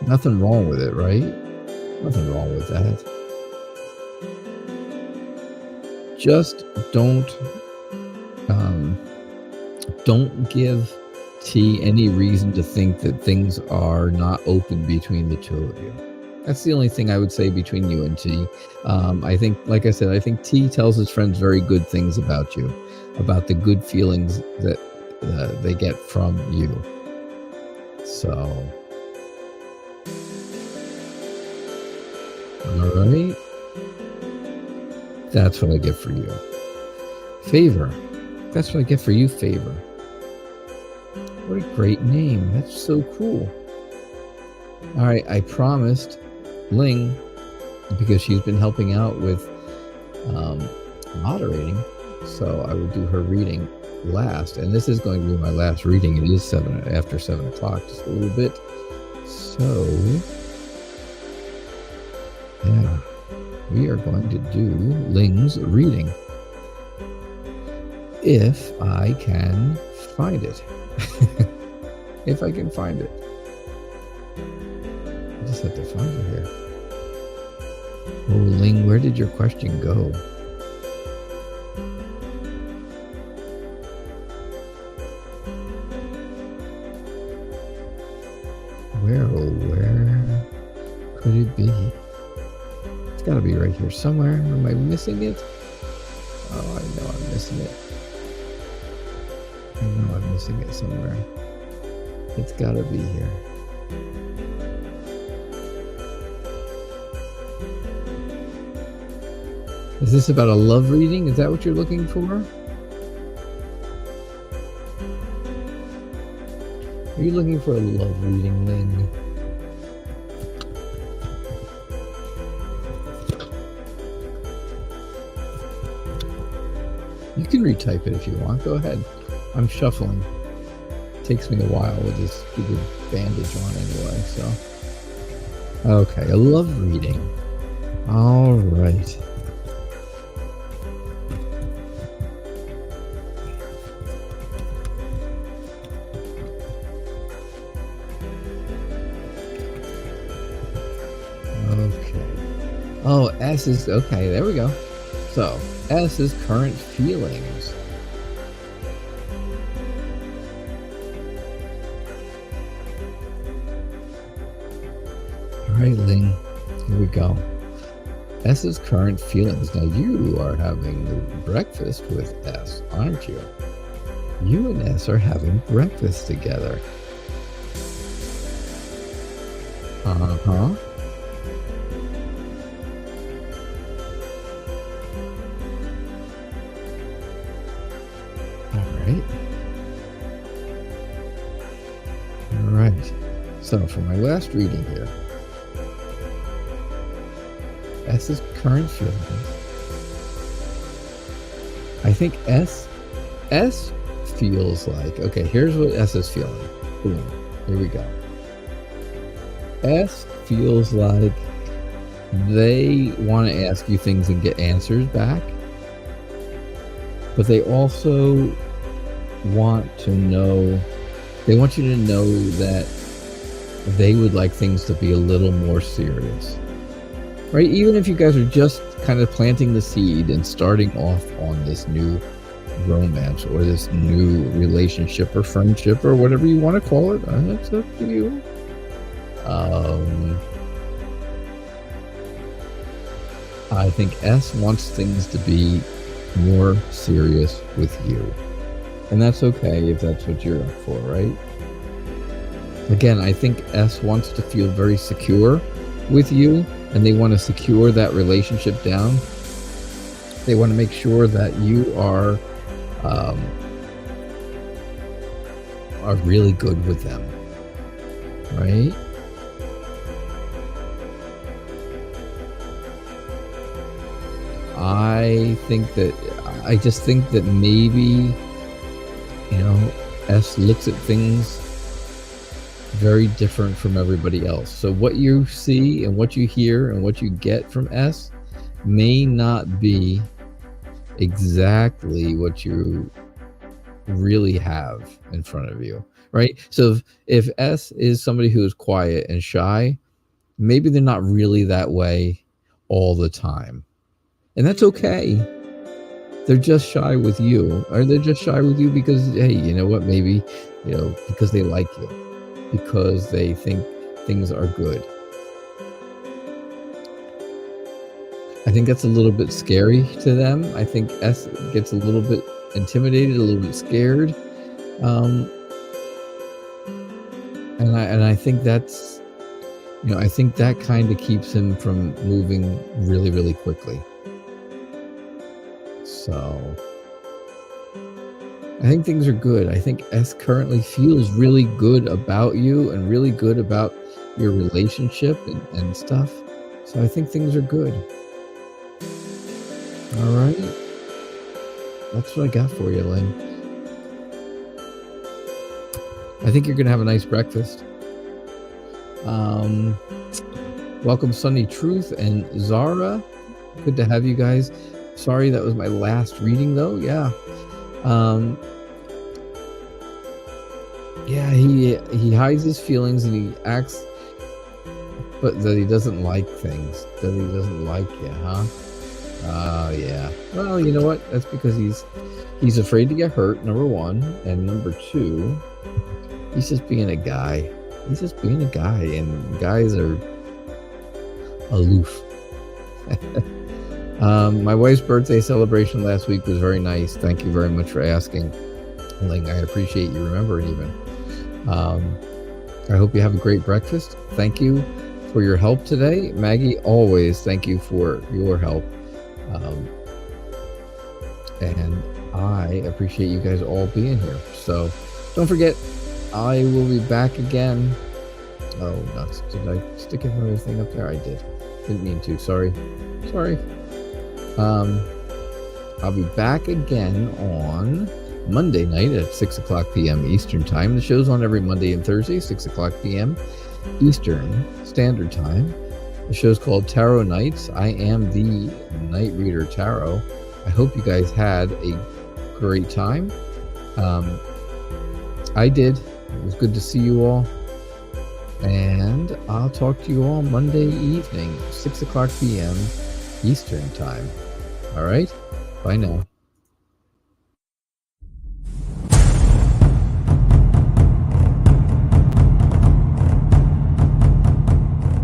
Nothing wrong with it, right? Nothing wrong with that. Just don't give T any reason to think that things are not open between the two of you. That's the only thing I would say between you and T. I think, like I said, I think T tells his friends very good things about you, about the good feelings that they get from you. So, all right. That's what I get for you. Favor. That's what I get for you, Favor. What a great name. That's so cool. All right, I promised Ling, because she's been helping out with moderating, so I would do her reading last. And this is going to be my last reading. It is after 7 o'clock, just a little bit. So, yeah, we are going to do Ling's reading. If I can find it. If I can find it. I just have to find it here. Oh, Ling, where did your question go? Where could it be? It's got to be right here somewhere. Am I missing it? Oh, I know I'm missing it. I know I'm missing it somewhere. It's gotta be here. Is this about a love reading? Is that what you're looking for? Are you looking for a love reading, Lynn? You can retype it if you want. Go ahead. I'm shuffling. It takes me a while with this stupid bandage on anyway, so. Okay, a love reading. All right. Oh, S is, okay, there we go. So, S is current feelings. All right, Ling, here we go. S is current feelings. Now, you are having breakfast with S, aren't you? You and S are having breakfast together. Uh-huh. All right. So for my last reading here, S is current feelings. I think S feels like, okay, here's what S is feeling. Boom. Here we go. S feels like they want to ask you things and get answers back, but they also want to know, they want you to know that they would like things to be a little more serious, right? Even if you guys are just kind of planting the seed and starting off on this new romance or this new relationship or friendship or whatever you want to call it, it's up to you. I think S wants things to be more serious with you. And that's okay if that's what you're up for, right? Again, I think S wants to feel very secure with you, and they want to secure that relationship down. They want to make sure that you are really good with them, right? I just think that maybe, you know, S looks at things very different from everybody else. So what you see and what you hear and what you get from S may not be exactly what you really have in front of you, right? So if S is somebody who is quiet and shy, maybe they're not really that way all the time. And that's okay. They're just shy with you, or they're just shy with you because, hey, you know what, maybe, you know, because they like you, because they think things are good. I think that's a little bit scary to them. I think S gets a little bit intimidated, a little bit scared. And I think that's, you know, I think that kind of keeps him from moving really, really quickly. So I think things are good. I think S currently feels really good about you and really good about your relationship and stuff. So I think things are good. All right. That's what I got for you, Lynn. I think you're going to have a nice breakfast. Welcome, Sunny Truth and Zara. Good to have you guys. Sorry, that was my last reading, though. Yeah. Yeah, he hides his feelings and he acts, but that he doesn't like things. That he doesn't like you, huh? Yeah. Well, you know what? That's because he's afraid to get hurt, number one. And number two, he's just being a guy. He's just being a guy, and guys are aloof. My wife's birthday celebration last week was very nice. Thank you very much for asking. Ling, I appreciate you remembering even. I hope you have a great breakfast. Thank you for your help today. Maggie, always thank you for your help. And I appreciate you guys all being here. So don't forget, I will be back again. Oh, nuts. Did I stick another thing up there? I did. Didn't mean to. Sorry. I'll be back again on Monday night at 6 o'clock p.m. Eastern Time. The show's on every Monday and Thursday, 6 o'clock p.m. Eastern Standard Time. The show's called Tarot Nights. I am the Night Reader Tarot. I hope you guys had a great time. I did. It was good to see you all. And I'll talk to you all Monday evening, 6 o'clock p.m. Eastern Time. All right? Bye now.